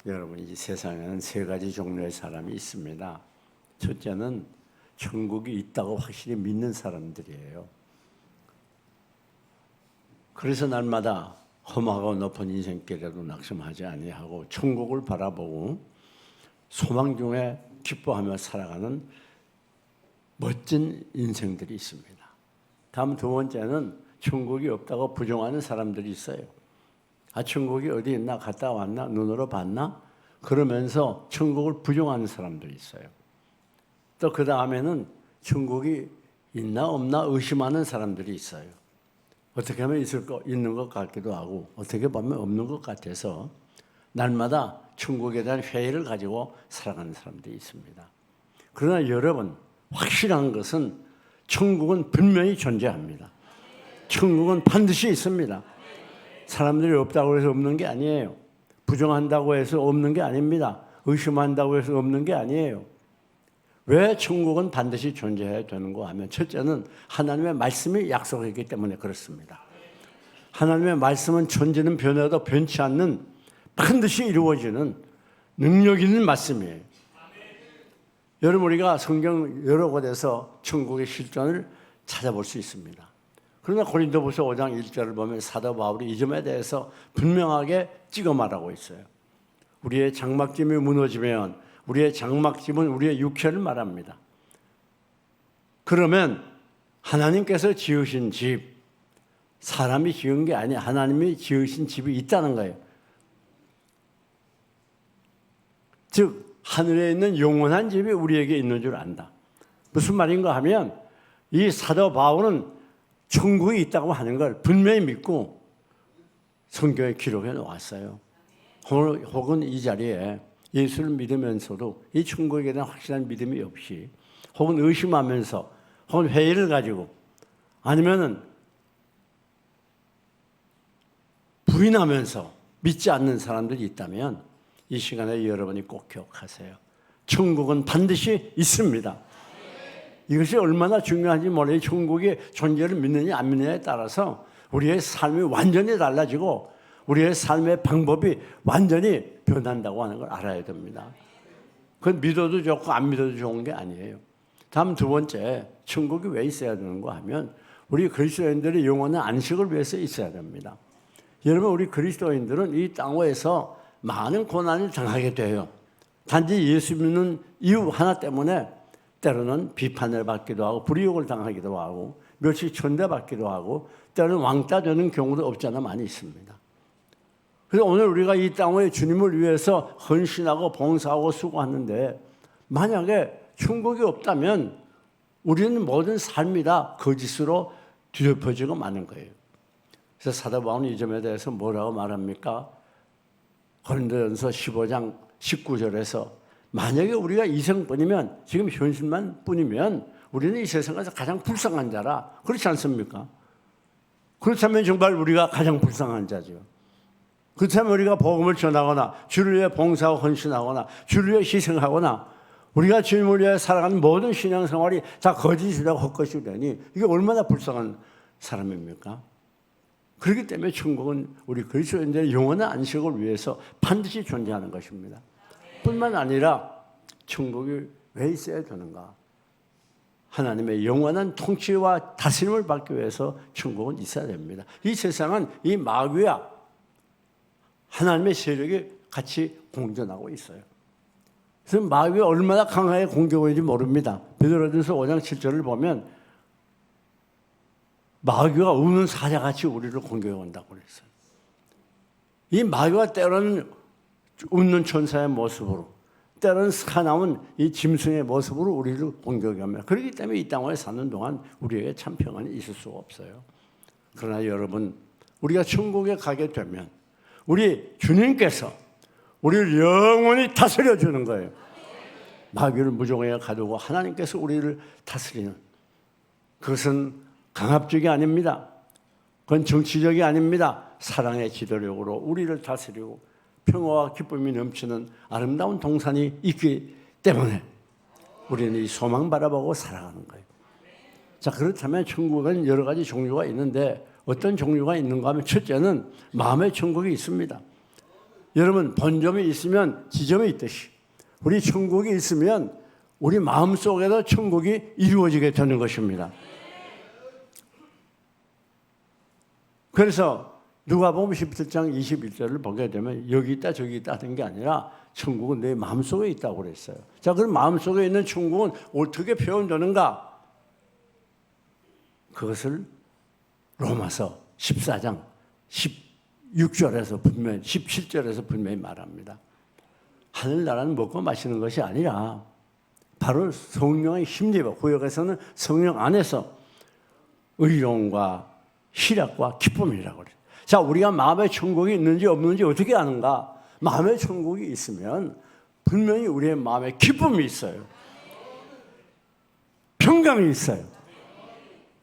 여러분, 이 세상에는 세 가지 종류의 사람이 있습니다. 첫째는 천국이 있다고 확실히 믿는 사람들이에요. 그래서 날마다 험하고 높은 인생길에도 낙심하지 아니하고 천국을 바라보고 소망 중에 기뻐하며 살아가는 멋진 인생들이 있습니다. 다음 두 번째는 천국이 없다고 부정하는 사람들이 있어요. 천국이 어디 있나, 갔다 왔나, 눈으로 봤나? 그러면서 천국을 부정하는 사람들이 있어요. 또 그 다음에는 천국이 있나 없나 의심하는 사람들이 있어요. 어떻게 하면 있는 것 같기도 하고 어떻게 보면 없는 것 같아서 날마다 천국에 대한 회의를 가지고 살아가는 사람들이 있습니다. 그러나 여러분, 확실한 것은 천국은 분명히 존재합니다. 천국은 반드시 있습니다. 사람들이 없다고 해서 없는 게 아니에요. 부정한다고 해서 없는 게 아닙니다. 의심한다고 해서 없는 게 아니에요. 왜 천국은 반드시 존재해야 되는가 하면 첫째는 하나님의 말씀이 약속했기 때문에 그렇습니다. 하나님의 말씀은 존재는 변해도 변치 않는 반드시 이루어지는 능력 있는 말씀이에요. 여러분, 우리가 성경 여러 곳에서 천국의 실존을 찾아볼 수 있습니다. 그러나 고린도후서 5장 1절을 보면 사도 바울이 이 점에 대해서 분명하게 찍어 말하고 있어요. 우리의 장막집이 무너지면 우리의 장막집은 우리의 육체를 말합니다. 그러면 하나님께서 지으신 집, 사람이 지은 게 아니라 하나님이 지으신 집이 있다는 거예요. 즉 하늘에 있는 영원한 집이 우리에게 있는 줄 안다. 무슨 말인가 하면 이 사도 바울은 천국이 있다고 하는 걸 분명히 믿고 성경에 기록해 놓았어요. 혹은 이 자리에 예수를 믿으면서도 이 천국에 대한 확실한 믿음이 없이 혹은 의심하면서 혹은 회의를 가지고 아니면은 부인하면서 믿지 않는 사람들이 있다면 이 시간에 여러분이 꼭 기억하세요. 천국은 반드시 있습니다. 이것이 얼마나 중요한지 몰라요. 천국의 존재를 믿느냐 안 믿느냐에 따라서 우리의 삶이 완전히 달라지고 우리의 삶의 방법이 완전히 변한다고 하는 걸 알아야 됩니다. 그건 믿어도 좋고 안 믿어도 좋은 게 아니에요. 다음 두 번째, 천국이 왜 있어야 되는가 하면 우리 그리스도인들의 영원한 안식을 위해서 있어야 됩니다. 여러분, 우리 그리스도인들은 이 땅에서 많은 고난을 당하게 돼요. 단지 예수 믿는 이유 하나 때문에 때로는 비판을 받기도 하고 불이익을 당하기도 하고 멸시 천대받기도 하고 때로는 왕따 되는 경우도 없지 않아 많이 있습니다. 그래서 오늘 우리가 이 땅에 주님을 위해서 헌신하고 봉사하고 수고하는데 만약에 천국이 없다면 우리는 모든 삶이 다 거짓으로 뒤덮어지고 마는 거예요. 그래서 사도 바울은 이 점에 대해서 뭐라고 말합니까? 고린도전서 15장 19절에서 만약에 우리가 이생뿐이면 지금 현실만 뿐이면 우리는 이 세상에서 가장 불쌍한 자라. 그렇지 않습니까? 그렇다면 정말 우리가 가장 불쌍한 자죠. 그렇다면 우리가 복음을 전하거나 주를 위해 봉사하고 헌신하거나 주를 위해 희생하거나 우리가 주님을 위해 살아가는 모든 신앙생활이 다 거짓이라고 헛것이 되니 이게 얼마나 불쌍한 사람입니까? 그렇기 때문에 천국은 우리 그리스도인들의 영원한 안식을 위해서 반드시 존재하는 것입니다. 뿐만 아니라 천국이 왜 있어야 되는가? 하나님의 영원한 통치와 다스림을 받기 위해서 천국은 있어야 됩니다. 이 세상은 이 마귀와 하나님의 세력이 같이 공존하고 있어요. 그래서 마귀가 얼마나 강하게 공격하는지 모릅니다. 베드로전서 5장 7절을 보면 마귀가 우는 사자같이 우리를 공격해 온다고 그랬어요. 이 마귀가 때로는 웃는 천사의 모습으로 때로는 사나운 이 짐승의 모습으로 우리를 공격합니다. 그렇기 때문에 이 땅에 사는 동안 우리에게 참 평안이 있을 수가 없어요. 그러나 여러분, 우리가 천국에 가게 되면 우리 주님께서 우리를 영원히 다스려 주는 거예요. 마귀를 무종에 가두고 하나님께서 우리를 다스리는, 그것은 강압적이 아닙니다. 그건 정치적이 아닙니다. 사랑의 지도력으로 우리를 다스리고 평화와 기쁨이 넘치는 아름다운 동산이 있기 때문에 우리는 이 소망 바라보고 살아가는 거예요. 자, 그렇다면 천국은 여러 가지 종류가 있는데 어떤 종류가 있는가 하면 첫째는 마음의 천국이 있습니다. 여러분, 본점이 있으면 지점이 있듯이 우리 천국이 있으면 우리 마음속에도 천국이 이루어지게 되는 것입니다. 그래서 누가복음 17장 21절을 보게 되면 여기 있다 저기 있다 하는 게 아니라 천국은 내 마음속에 있다고 그랬어요. 자, 그럼 마음속에 있는 천국은 어떻게 표현되는가? 그것을 로마서 14장 16절에서 분명히 17절에서 분명히 말합니다. 하늘나라는 먹고 마시는 것이 아니라 바로 성령의 힘입어. 구역에서는 성령 안에서 의로움과 희락과 기쁨이라고 그래요. 자, 우리가 마음의 천국이 있는지 없는지 어떻게 아는가? 마음의 천국이 있으면 분명히 우리의 마음에 기쁨이 있어요. 평강이 있어요.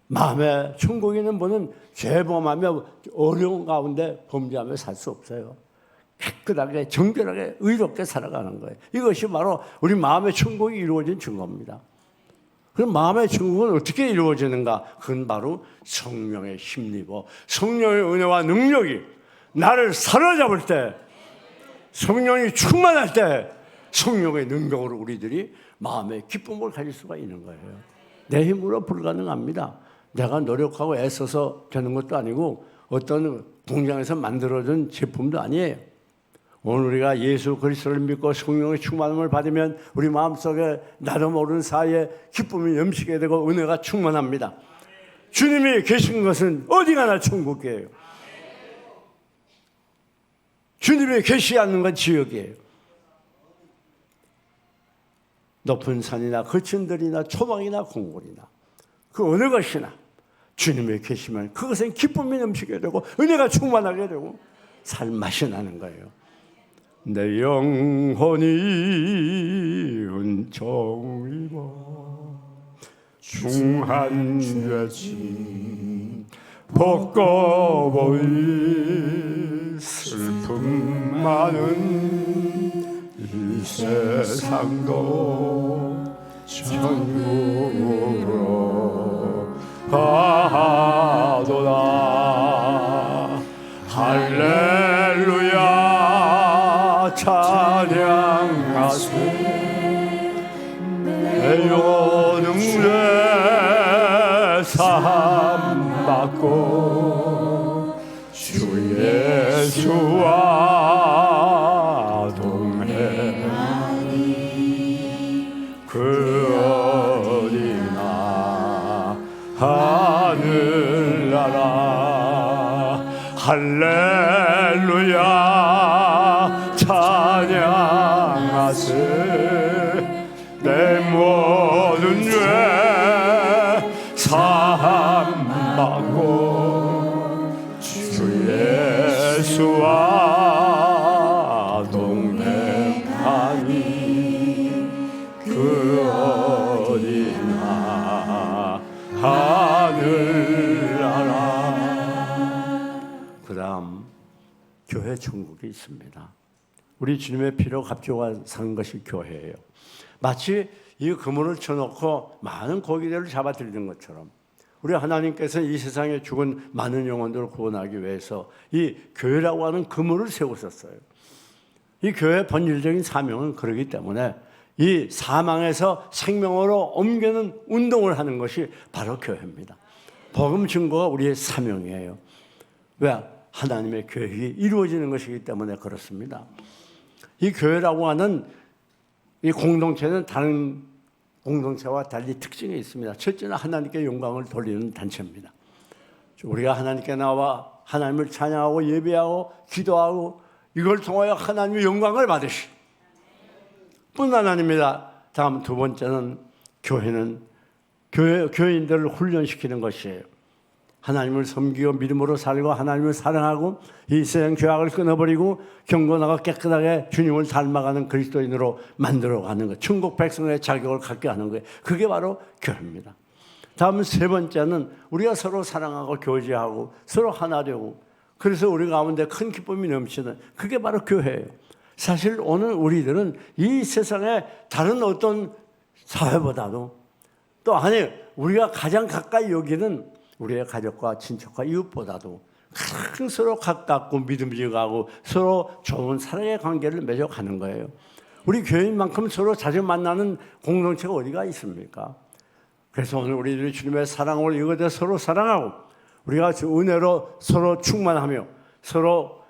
마음에 천국에 있는 분은 죄범하며 어려운 가운데 범죄하며 살 수 없어요. 깨끗하게 정결하게 의롭게 살아가는 거예요. 이것이 바로 우리 마음의 천국이 이루어진 증거입니다. 그럼 마음의 천국은 어떻게 이루어지는가? 그건 바로 성령의 힘입어 성령의 은혜와 능력이 나를 사로잡을 때, 성령이 충만할 때 성령의 능력으로 우리들이 마음의 기쁨을 가질 수가 있는 거예요. 내 힘으로 불가능합니다. 내가 노력하고 애써서 되는 것도 아니고 어떤 공장에서 만들어준 제품도 아니에요. 오늘 우리가 예수 그리스도를 믿고 성령의 충만함을 받으면 우리 마음속에 나도 모르는 사이에 기쁨이 넘치게 되고 은혜가 충만합니다. 주님이 계신 것은 어디 가나 천국이에요. 주님이 계시지 않는 건 지옥이에요. 높은 산이나 거친 들이나 초막이나 공골이나 그 어느 것이나 주님이 계시면 그것은 기쁨이 넘치게 되고 은혜가 충만하게 되고 살맛이 나는 거예요. 내 영혼이 은총 입어 중한 죄짐 벗고보이 슬픔 많은 이 세상도 천국으로 가도다. 할렐루야 찬양하세. 내 영혼은 사함 받고 주 예수와 동행하니 그 어디나 하늘나라. 할렐루야 찬양하세. 내 모든 죄 사함 받고 주 예수와 동행하니 그 어디나 하늘나라. 그 다음 교회 천국이 있습니다. 우리 주님의 피로 값주고 산 것이 교회예요. 마치 이 그물을 쳐놓고 많은 고기들을 잡아들이는 것처럼 우리 하나님께서 이 세상에 죽은 많은 영혼들을 구원하기 위해서 이 교회라고 하는 그물을 세우셨어요. 이 교회의 본질적인 사명은 그러기 때문에 이 사망에서 생명으로 옮기는 운동을 하는 것이 바로 교회입니다. 복음 증거가 우리의 사명이에요. 왜? 하나님의 계획이 이루어지는 것이기 때문에 그렇습니다. 이 교회라고 하는 이 공동체는 다른 공동체와 달리 특징이 있습니다. 첫째는 하나님께 영광을 돌리는 단체입니다. 우리가 하나님께 나와 하나님을 찬양하고 예배하고 기도하고 이걸 통하여 하나님의 영광을 받으시 뿐만 아닙니다. 다음 두 번째는 교회는 교인들을 훈련시키는 것이에요. 하나님을 섬기고 믿음으로 살고 하나님을 사랑하고 이 세상 죄악을 끊어버리고 경건하고 깨끗하게 주님을 닮아가는 그리스도인으로 만들어가는 것, 천국 백성의 자격을 갖게 하는 거예요. 그게 바로 교회입니다. 다음 세 번째는 우리가 서로 사랑하고 교제하고 서로 하나 되고 그래서 우리 가운데 큰 기쁨이 넘치는 그게 바로 교회예요. 사실 오늘 우리들은 이 세상의 다른 어떤 사회보다도 또 아니 우리가 가장 가까이 여기는 우리의 가족과 친척과 이웃보다도 서로 가깝고 믿음직하고 서로 좋은 사랑의 관계를 맺어가는 거예요. 우리 교인만큼 서로 자주 만나는 공동체가 어디가 있습니까? 그래서 오늘 우리들이 주님의 사랑을 이것에 서로 사랑하고 우리가 은혜로 서로 충만하며 서로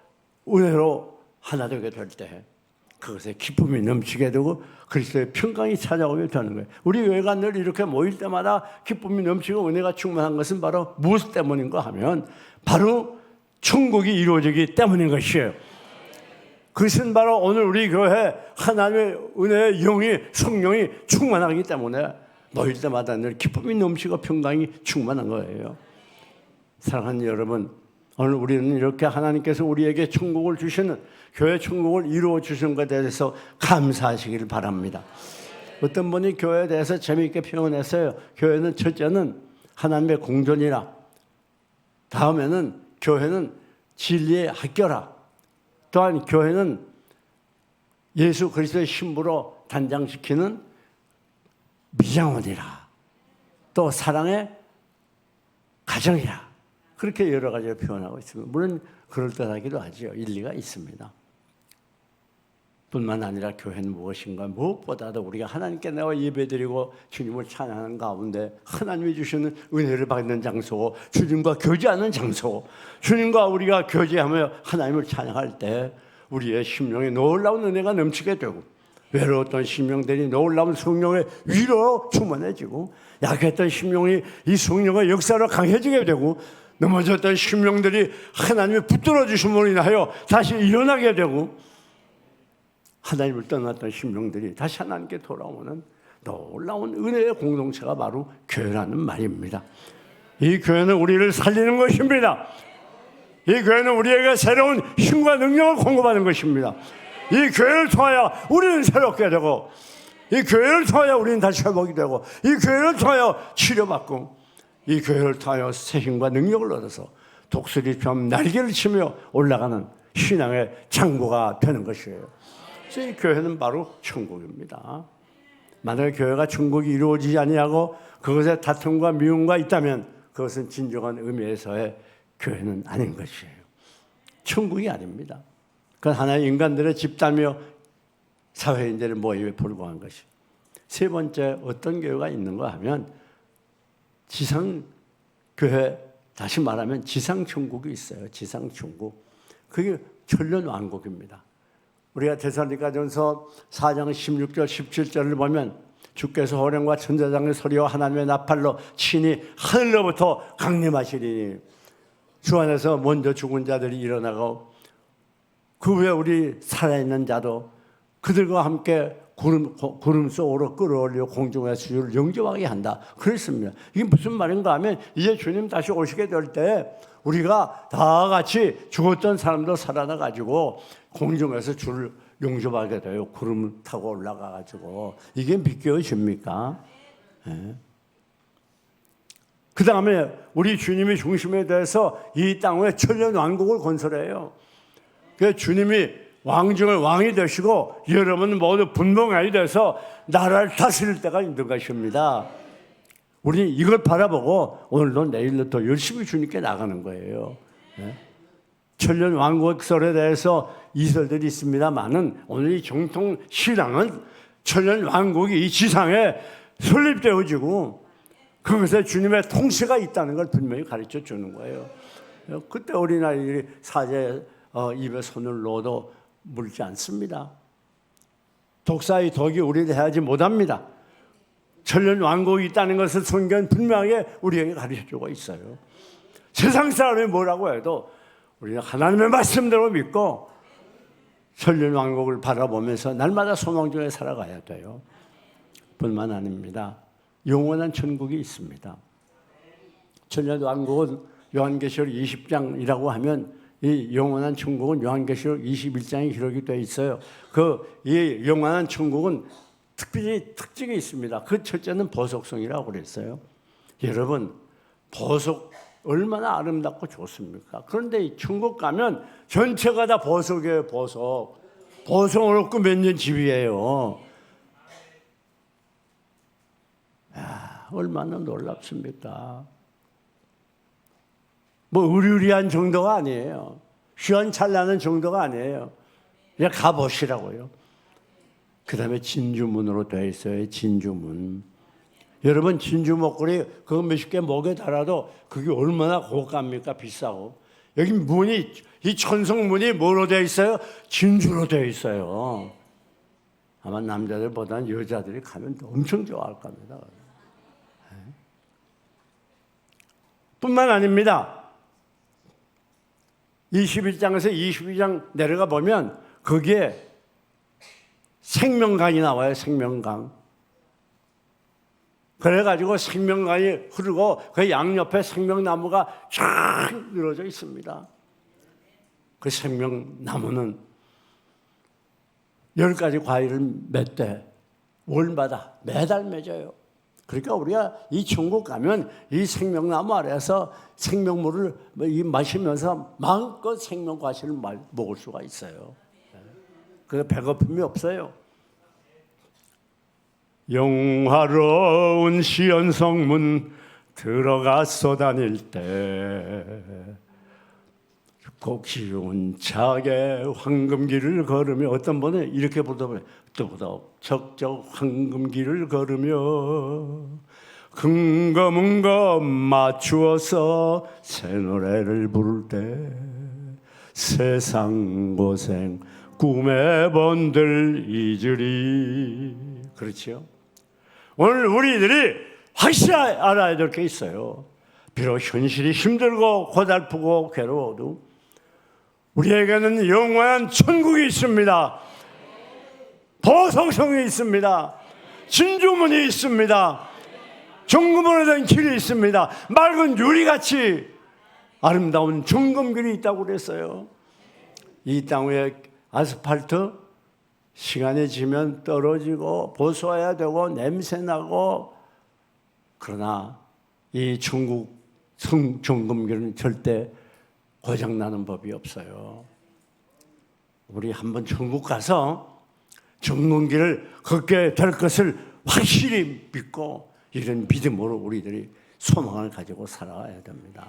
은혜로 하나 되게 될 때 그것에 기쁨이 넘치게 되고 그리스도의 평강이 찾아오게 되는 거예요. 우리 교회가 늘 이렇게 모일 때마다 기쁨이 넘치고 은혜가 충만한 것은 바로 무엇 때문인가 하면 바로 천국이 이루어지기 때문인 것이에요. 그것은 바로 오늘 우리 교회 하나님의 은혜의 영이 성령이 충만하기 때문에 모일 때마다 늘 기쁨이 넘치고 평강이 충만한 거예요. 사랑하는 여러분, 오늘 우리는 이렇게 하나님께서 우리에게 천국을 주시는 교회 천국을 이루어 주신 것에 대해서 감사하시기를 바랍니다. 어떤 분이 교회에 대해서 재미있게 표현했어요. 교회는 첫째는 하나님의 공존이라, 다음에는 교회는 진리의 학교라, 또한 교회는 예수 그리스도의 신부로 단장시키는 미장원이라, 또 사랑의 가정이라, 그렇게 여러 가지로 표현하고 있습니다. 물론 그럴듯하기도 하죠. 일리가 있습니다. 뿐만 아니라 교회는 무엇인가, 무엇보다도 우리가 하나님께 나와 예배드리고 주님을 찬양하는 가운데 하나님이 주시는 은혜를 받는 장소고 주님과 교제하는 장소고 주님과 우리가 교제하며 하나님을 찬양할 때 우리의 심령에 놀라운 은혜가 넘치게 되고 외로웠던 심령들이 놀라운 성령의 위로 충만해지고 약했던 심령이 이 성령의 역사로 강해지게 되고 넘어졌던 심령들이 하나님의 붙들어 주심으로 인하여 다시 일어나게 되고 하나님을 떠났던 심령들이 다시 하나님께 돌아오는 놀라운 은혜의 공동체가 바로 교회라는 말입니다. 이 교회는 우리를 살리는 것입니다. 이 교회는 우리에게 새로운 힘과 능력을 공급하는 것입니다. 이 교회를 통하여 우리는 새롭게 되고 이 교회를 통하여 우리는 다시 회복이 되고 이 교회를 통하여 치료받고 이 교회를 통하여 새 힘과 능력을 얻어서 독수리처럼 날개를 치며 올라가는 신앙의 창고가 되는 것이에요. 그래서 이 교회는 바로 천국입니다. 만약에 교회가 천국이 이루어지지 아니하고 그것에 다툼과 미움과 있다면 그것은 진정한 의미에서의 교회는 아닌 것이에요. 천국이 아닙니다. 그건 하나의 인간들의 집단이며 사회인들의 모임에 불과한 것이. 세 번째, 어떤 교회가 있는가 하면 지상교회, 다시 말하면 지상천국이 있어요. 지상천국. 그게 천년왕국입니다. 우리가 데살로니가전서 4장 16절 17절을 보면 주께서 호령과 천사장의 소리와 하나님의 나팔로 친히 하늘로부터 강림하시리니 주 안에서 먼저 죽은 자들이 일어나고 그 후에 우리 살아있는 자도 그들과 함께 구름 속으로 끌어올려 공중의 수주를 영접하게 한다. 그랬습니다. 이게 무슨 말인가 하면 이제 주님 다시 오시게 될 때 우리가 다 같이 죽었던 사람도 살아나 가지고 공중에서 주를 영접하게 돼요. 구름을 타고 올라가 가지고. 이게 믿겨집니까? 네. 그 다음에 우리 주님이 중심에 대해서 이 땅에 천년왕국을 건설해요. 그래서 주님이 왕중의 왕이 되시고 여러분 모두 분봉이 돼서 나라를 다스릴 때가 있는 것입니다. 우리는 이걸 바라보고 오늘도 내일도 더 열심히 주님께 나가는 거예요. 네? 천년 왕국설에 대해서 이설들이 있습니다만은 오늘 이 정통 신앙은 천년 왕국이 이 지상에 설립되어지고 그것에 주님의 통치가 있다는 걸 분명히 가르쳐 주는 거예요. 그때 어린아이들이 사제 입에 손을 넣어도 물지 않습니다. 독사의 독이 우리를 해하지 못합니다. 천년 왕국이 있다는 것을 성경은 분명하게 우리에게 가르쳐주고 있어요. 세상 사람이 뭐라고 해도 우리는 하나님의 말씀대로 믿고 천년 왕국을 바라보면서 날마다 소망 중에 살아가야 돼요. 뿐만 아닙니다. 영원한 천국이 있습니다. 천년 왕국은 요한계시록 20장이라고 하면 이 영원한 천국은 요한계시록 21장에 기록이 되어 있어요. 이 영원한 천국은 특징이 있습니다. 그 첫째는 보석성이라고 그랬어요. 여러분, 보석 얼마나 아름답고 좋습니까? 그런데 이 천국 가면 전체가 다 보석이에요. 보석을 얻고 맺는 집이에요. 얼마나 놀랍습니까? 뭐 의리의리한 정도가 아니에요. 휘황찬란한 정도가 아니에요. 그냥 가보시라고요. 그 다음에 진주문으로 되어 있어요. 진주문. 여러분 진주 목걸이 그거 몇십 개 목에 달아도 그게 얼마나 고가입니까? 비싸고. 여기 문이, 이 천성문이 뭐로 되어 있어요? 진주로 되어 있어요. 아마 남자들보다는 여자들이 가면 엄청 좋아할 겁니다. 뿐만 아닙니다. 21장에서 22장 내려가 보면 거기에 생명강이 나와요. 생명강. 그래가지고 생명강이 흐르고 그 양옆에 생명나무가 쫙 늘어져 있습니다. 그 생명나무는 10가지 과일을 맺되 월마다 매달 맺어요. 그러니까 우리가 이 천국 가면 이 생명나무 아래에서 생명물을 마시면서 마음껏 생명과실을 먹을 수가 있어요. 그래서 배고픔이 없어요. 영화로운 시온성문 들어가서 다닐 때 곡시운 차게 황금길을 걸으며 어떤 분은 이렇게 부르더군요. 또덕 적적 황금길을 걸으며 근검은검 맞추어서 새 노래를 부를 때 세상 고생 꿈의 번들 잊으리. 그렇죠? 오늘 우리들이 확실히 알아야 될 게 있어요. 비록 현실이 힘들고 고달프고 괴로워도 우리에게는 영원한 천국이 있습니다. 보석성이 있습니다. 진주문이 있습니다. 정금으로 된 길이 있습니다. 맑은 유리같이 아름다운 정금길이 있다고 그랬어요. 이 땅 위에 아스팔트 시간이 지면 떨어지고 보수해야 되고 냄새나고, 그러나 이 중국 정금길은 절대 고장나는 법이 없어요. 우리 한번 천국 가서 정금길을 걷게 될 것을 확실히 믿고 이런 믿음으로 우리들이 소망을 가지고 살아가야 됩니다.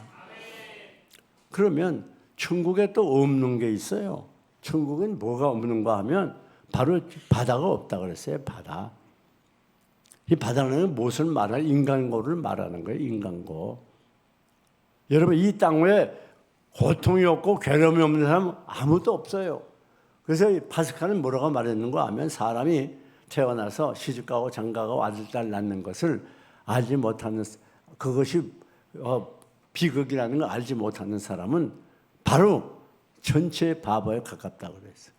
그러면 천국에 또 없는 게 있어요. 천국엔 뭐가 없는가 하면 바로 바다가 없다 그랬어요. 바다. 이 바다는 무엇을 말하는, 인간고를 말하는 거예요. 인간고. 여러분 이 땅 위에 고통이 없고 괴로움이 없는 사람 아무도 없어요. 그래서 파스칼은 뭐라고 말했는가 하면 사람이 태어나서 시집가고 장가가고 아들 딸 낳는 것을 알지 못하는, 그것이 비극이라는 걸 알지 못하는 사람은 바로 전체 바보에 가깝다고 그랬어요.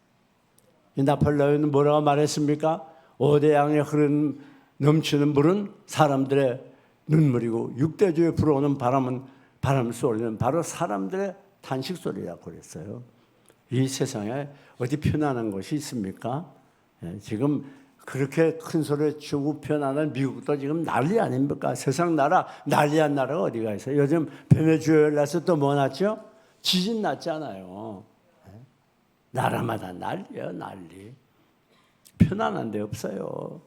이 나폴레옹은 뭐라고 말했습니까? 오대양에 흐르는 넘치는 물은 사람들의 눈물이고 육대주에 불어오는 바람은 바람 소리는 바로 사람들의 탄식 소리라고 그랬어요. 이 세상에 어디 편안한 곳이 있습니까? 지금 그렇게 큰 소리를 치고 편안한 미국도 지금 난리 아닙니까? 세상 나라 난리한 나라가 어디가 있어요? 요즘 베네수엘라에서 또 뭐 났죠? 지진 났잖아요. 나라마다 난리예요, 난리. 편안한 데 없어요.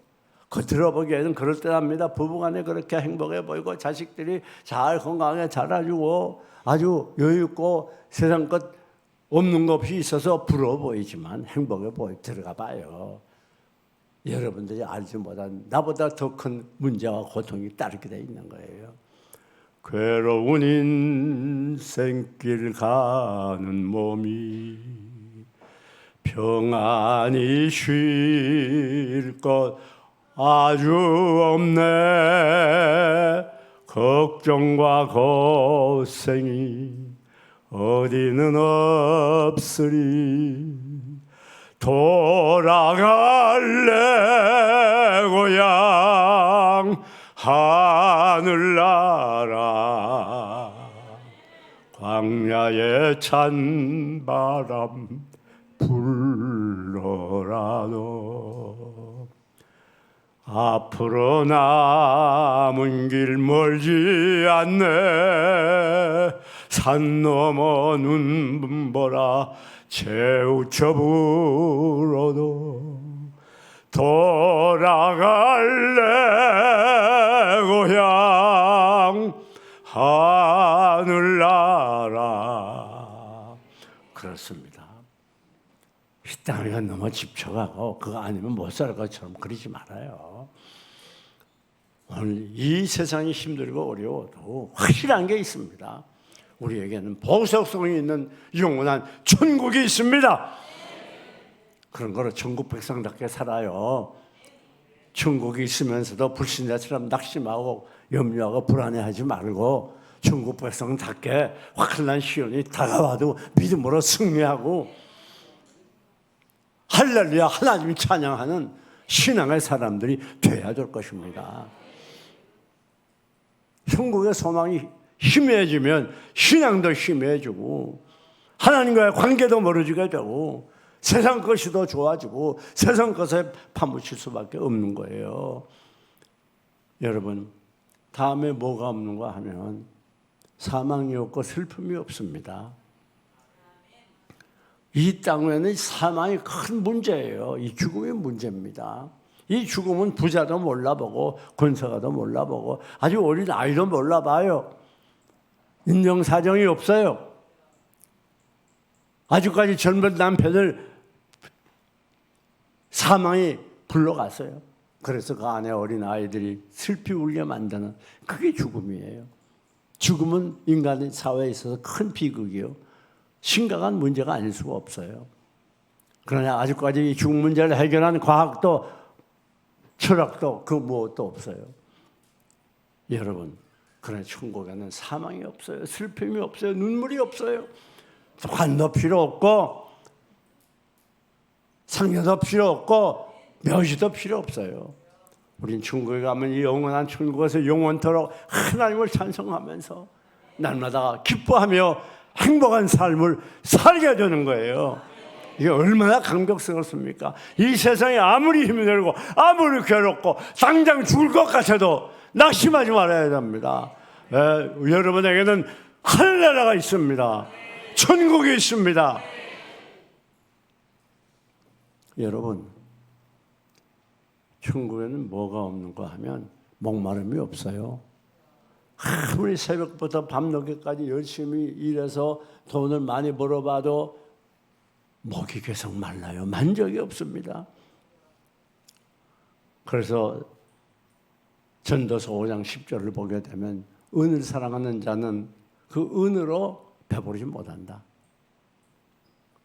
겉으로 보기에는 그럴듯합니다. 부부간에 그렇게 행복해 보이고 자식들이 잘 건강하게 자라주고 아주 여유있고 세상 것 없는 것 없이 있어서 부러워 보이지만 행복해 들어가 봐요. 여러분들이 알지 못한 나보다 더 큰 문제와 고통이 따르게 돼 있는 거예요. 괴로운 인생길 가는 몸이 평안히 쉴 것 아주 없네. 걱정과 고생이 어디는 없으리. 돌아갈래 고향 하늘나라. 광야의 찬바람 불러라도 앞으로 남은 길 멀지 않네. 산 넘어 눈보라 채우쳐 불어도 돌아갈래 고향 하늘나라. 그렇습니다. 이 땅에 너무 집착하고 그거 아니면 못 살 것처럼 그러지 말아요. 오늘 이 세상이 힘들고 어려워도 확실한 게 있습니다. 우리에게는 보석성이 있는 영원한 천국이 있습니다. 그런 거로 천국 백성답게 살아요. 천국이 있으면서도 불신자처럼 낙심하고 염려하고 불안해하지 말고 천국 백성답게 환난 시련이 다가와도 믿음으로 승리하고 할렐루야 하나님 찬양하는 신앙의 사람들이 돼야 될 것입니다. 천국의 소망이 희미해지면 신앙도 희미해지고 하나님과의 관계도 멀어지게 되고 세상 것이 더 좋아지고 세상 것에 파묻힐 수밖에 없는 거예요. 여러분, 다음에 뭐가 없는가 하면 사망이 없고 슬픔이 없습니다. 이 땅에는 사망이 큰 문제예요. 이 죽음이 문제입니다. 이 죽음은 부자도 몰라보고 권세가도 몰라보고 아주 어린 아이도 몰라봐요. 인정사정이 없어요. 아직까지 젊은 남편을 사망이 불러갔어요. 그래서 그 안에 어린 아이들이 슬피 울게 만드는 그게 죽음이에요. 죽음은 인간의 사회에 있어서 큰 비극이요. 심각한 문제가 아닐 수가 없어요. 그러나 아직까지 이 죽음 문제를 해결한 과학도 철학도 그 무엇도 없어요. 여러분, 그러나 천국에는 사망이 없어요. 슬픔이 없어요. 눈물이 없어요. 환도 필요 없고 상여도 필요 없고 멸시도 필요 없어요. 우린 천국에 가면 이 영원한 천국에서 영원토록 하나님을 찬송하면서 날마다 기뻐하며 행복한 삶을 살게 되는 거예요. 이게 얼마나 감격스럽습니까? 이 세상이 아무리 힘이 들고 아무리 괴롭고 당장 죽을 것 같아도 낙심하지 말아야 됩니다. 여러분에게는 하늘나라가 있습니다. 천국이 있습니다. 여러분, 천국에는 뭐가 없는가 하면 목마름이 없어요. 아무리 새벽부터 밤늦게까지 열심히 일해서 돈을 많이 벌어봐도 목이 계속 말라요. 만족이 없습니다. 그래서 전도서 5장 10절을 보게 되면 은을 사랑하는 자는 그 은으로 배부르지 못한다.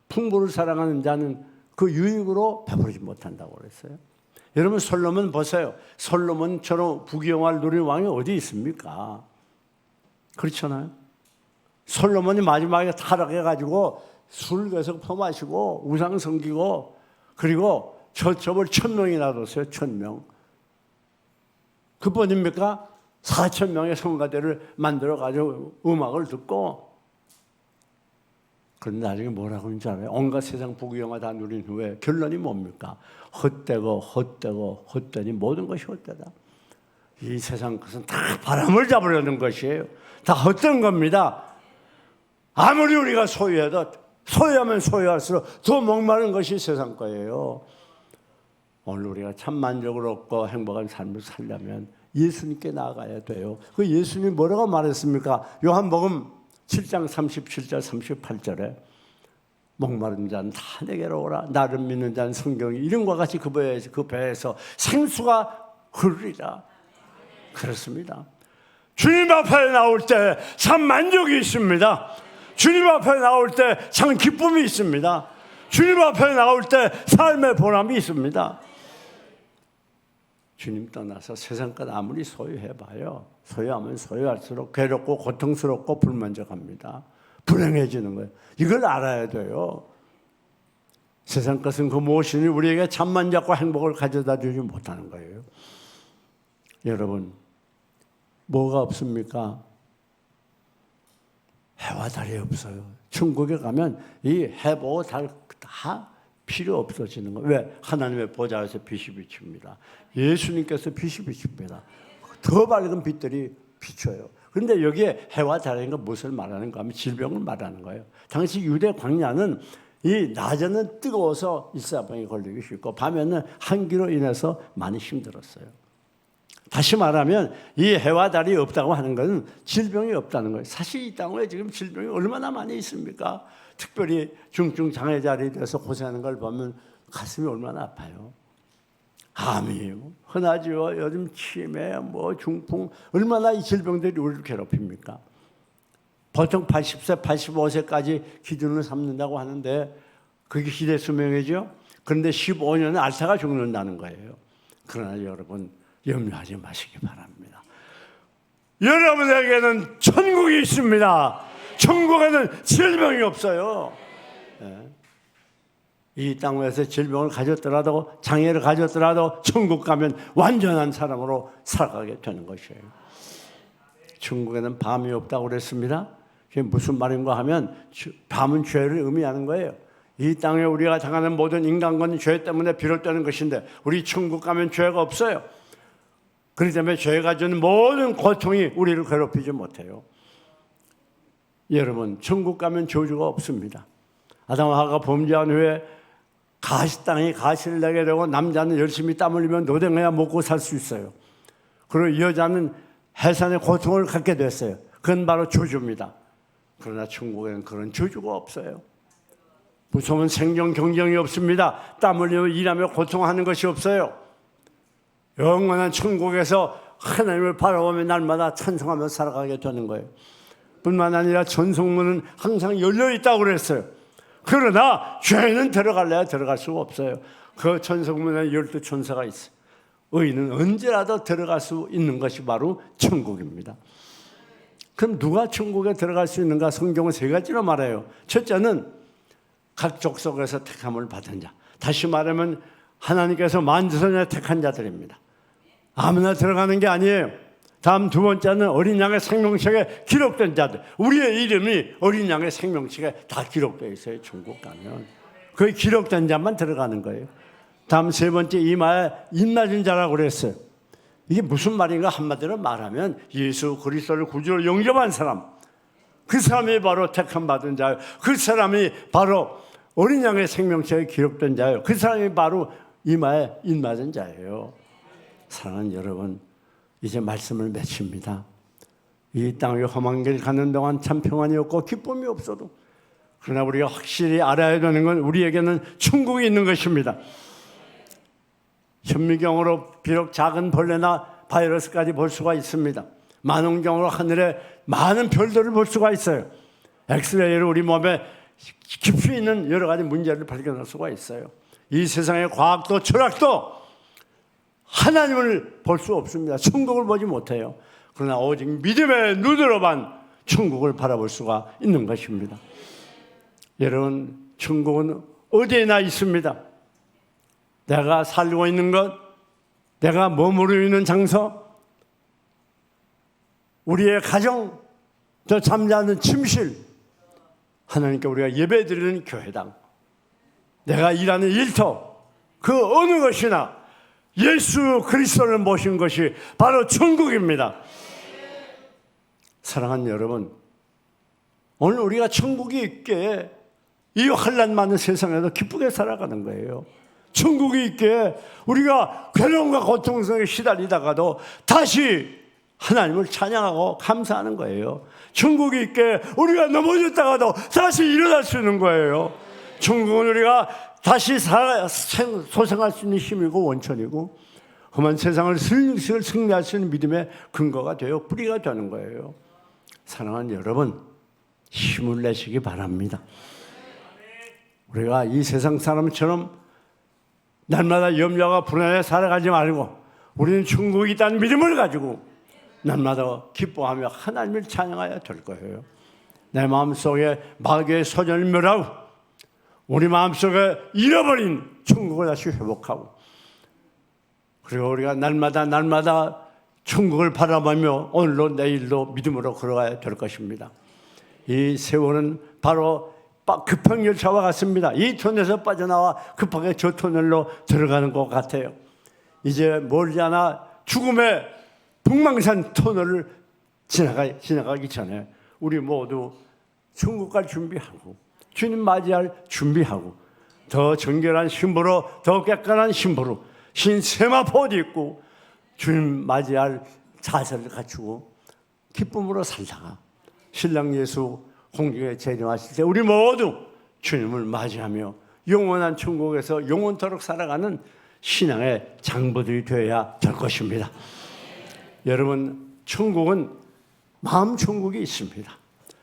풍부를 사랑하는 자는 그 유익으로 배부르지 못한다고 그랬어요. 여러분, 솔로몬 보세요. 솔로몬처럼 부귀영화를 누린 왕이 어디 있습니까? 그렇잖아요. 솔로몬이 마지막에 타락해가지고 술 계속 퍼마시고 우상 섬기고 그리고 저첩을 1000명이나 뒀어요. 1000명. 그뿐입니까? 4000명의 성가대를 만들어가지고 음악을 듣고 그런데 나중에 뭐라고 하는지 알아요? 온갖 세상 부귀영화 다 누린 후에 결론이 뭡니까? 헛되고 헛되고 헛되니 모든 것이 헛되다. 이 세상 것은 다 바람을 잡으려는 것이에요. 다 헛된 겁니다. 아무리 우리가 소유해도 소유하면 소유할수록 더 목마른 것이 세상 거예요. 오늘 우리가 참 만족을 얻고 행복한 삶을 살려면 예수님께 나아가야 돼요. 그 예수님이 뭐라고 말했습니까? 요한복음 7장 37절 38절에 목마른 자는 다 내게로 오라. 나를 믿는 자는 성경이 이름과 같이 그 배에서 생수가 흐르리라. 그렇습니다. 주님 앞에 나올 때 참 만족이 있습니다. 주님 앞에 나올 때 참 기쁨이 있습니다. 주님 앞에 나올 때 삶의 보람이 있습니다. 주님 떠나서 세상껏 아무리 소유해봐요. 소유하면 소유할수록 괴롭고 고통스럽고 불만족합니다. 불행해지는 거예요. 이걸 알아야 돼요. 세상 것은 그 무엇이니 우리에게 잠만 잡고 행복을 가져다 주지 못하는 거예요. 여러분, 뭐가 없습니까? 해와 달이 없어요. 천국에 가면 이 해보고 달 다 필요 없어지는 거예요. 왜? 하나님의 보좌에서 빛이 비칩니다. 예수님께서 빛이 비칩니다. 더 밝은 빛들이 비춰요. 그런데 여기에 해와 달인 건 무엇을 말하는가 하면 질병을 말하는 거예요. 당시 유대 광야는 이 낮에는 뜨거워서 일사병이 걸리기 쉽고 밤에는 한기로 인해서 많이 힘들었어요. 다시 말하면 이 해와 달이 없다고 하는 것은 질병이 없다는 거예요. 사실 이 땅에 지금 질병이 얼마나 많이 있습니까? 특별히 중증 장애자리에 대해서 고생하는 걸 보면 가슴이 얼마나 아파요. 암이 흔하지요. 요즘 치매, 중풍, 얼마나 이 질병들이 우리를 괴롭힙니까? 보통 80세, 85세까지 기준을 삼는다고 하는데 그게 기대 수명이죠. 그런데 15년은 앓다가 죽는다는 거예요. 그러나 여러분 염려하지 마시기 바랍니다. 여러분에게는 천국이 있습니다. 천국에는 질병이 없어요. 네. 이 땅에서 질병을 가졌더라도 장애를 가졌더라도 천국 가면 완전한 사람으로 살아가게 되는 것이에요. 천국에는 밤이 없다고 그랬습니다. 그게 무슨 말인가 하면 밤은 죄를 의미하는 거예요. 이 땅에 우리가 당하는 모든 인간과는 죄 때문에 비롯되는 것인데 우리 천국 가면 죄가 없어요. 그렇기 때문에 죄가 주는 모든 고통이 우리를 괴롭히지 못해요. 여러분 천국 가면 저주가 없습니다. 아담과 하와가 범죄한 후에 가시 땅에 가시를 내게 되고 남자는 열심히 땀 흘리며 노동해야 먹고 살 수 있어요. 그리고 여자는 해산의 고통을 갖게 됐어요. 그건 바로 저주입니다. 그러나 천국에는 그런 저주가 없어요. 무서운 생존 경쟁이 없습니다. 땀 흘리며 일하며 고통하는 것이 없어요. 영원한 천국에서 하나님을 바라보며 날마다 찬송하며 살아가게 되는 거예요. 뿐만 아니라 천성문은 항상 열려있다고 그랬어요. 그러나 죄는 들어갈래야 들어갈 수가 없어요. 그 천성문에 12천사가 있어요. 의인은 언제라도 들어갈 수 있는 것이 바로 천국입니다. 그럼 누가 천국에 들어갈 수 있는가? 성경은 세 가지로 말해요. 첫째는 각 족속에서 택함을 받은 자. 다시 말하면 하나님께서 만주선에 택한 자들입니다. 아무나 들어가는 게 아니에요. 다음 두 번째는 어린 양의 생명책에 기록된 자들. 우리의 이름이 어린 양의 생명책에 다 기록되어 있어요. 천국 가면 그 기록된 자만 들어가는 거예요. 다음 세 번째 이마에 입맞은 자라고 그랬어요. 이게 무슨 말인가? 한마디로 말하면 예수 그리스도를 구주로 영접한 사람, 그 사람이 바로 택함 받은 자예요. 그 사람이 바로 어린 양의 생명책에 기록된 자예요. 그 사람이 바로 이마에 입맞은 자예요. 사랑하는 여러분, 이제 말씀을 맺힙니다. 이 땅의 험한 길 가는 동안 참 평안이 없고 기쁨이 없어도, 그러나 우리가 확실히 알아야 되는 건 우리에게는 천국이 있는 것입니다. 현미경으로 비록 작은 벌레나 바이러스까지 볼 수가 있습니다. 만원경으로 하늘에 많은 별들을 볼 수가 있어요. 엑스레이로 우리 몸에 깊이 있는 여러 가지 문제를 발견할 수가 있어요. 이 세상의 과학도 철학도 하나님을 볼 수 없습니다. 천국을 보지 못해요. 그러나 오직 믿음의 눈으로만 천국을 바라볼 수가 있는 것입니다. 여러분, 천국은 어디에나 있습니다. 내가 살고 있는 것, 내가 머무르고 있는 장소, 우리의 가정, 저 잠자는 침실, 하나님께 우리가 예배드리는 교회당, 내가 일하는 일터, 그 어느 것이나 예수 그리스도를 모신 것이 바로 천국입니다. 사랑하는 여러분, 오늘 우리가 천국이 있게 이 환난 많은 세상에서 기쁘게 살아가는 거예요. 천국이 있게 우리가 괴로움과 고통 속에 시달리다가도 다시 하나님을 찬양하고 감사하는 거예요. 천국이 있게 우리가 넘어졌다가도 다시 일어날 수 있는 거예요. 천국은 우리가 다시 소생할 수 있는 힘이고 원천이고 험한 세상을 슬슬 승리할 수 있는 믿음의 근거가 되어 뿌리가 되는 거예요. 사랑하는 여러분, 힘을 내시기 바랍니다. 우리가 이 세상 사람처럼 날마다 염려와 불안에 살아가지 말고 우리는 천국이 있다는 믿음을 가지고 날마다 기뻐하며 하나님을 찬양해야 될 거예요. 내 마음속에 마귀의 소전을 멸하고 우리 마음속에 잃어버린 천국을 다시 회복하고, 그리고 우리가 날마다 천국을 바라보며 오늘로 내일도 믿음으로 걸어가야 될 것입니다. 이 세월은 바로 급한 열차와 같습니다. 이 터널에서 빠져나와 급하게 저 터널로 들어가는 것 같아요. 이제 멀지 않아 죽음의 북망산 터널을 지나가기 전에 우리 모두 천국 갈 준비하고 주님 맞이할 준비하고 더 정결한 신부로, 더 깨끗한 신부로 흰 세마포 옷 입고 주님 맞이할 자세를 갖추고 기쁨으로 살다가 신랑 예수 공중에 재림하실 때 우리 모두 주님을 맞이하며 영원한 천국에서 영원토록 살아가는 신앙의 장부들이 되어야 될 것입니다. 여러분, 천국은 마음 천국이 있습니다.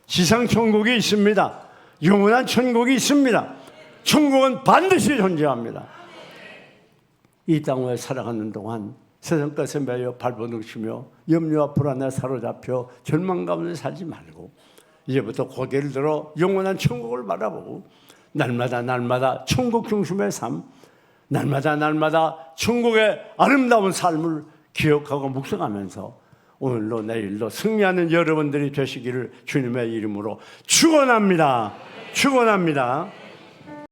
지상 천국이 있습니다. 영원한 천국이 있습니다. 천국은 반드시 존재합니다. 이 땅을 살아가는 동안 세상 것에 매여 발버둥치며 염려와 불안에 사로잡혀 절망 가운데 살지 말고 이제부터 고개를 들어 영원한 천국을 바라보고 날마다 천국 중심의 삶, 날마다 천국의 아름다운 삶을 기억하고 묵상하면서 오늘로 내일로 승리하는 여러분들이 되시기를 주님의 이름으로 축원합니다. 축원합니다.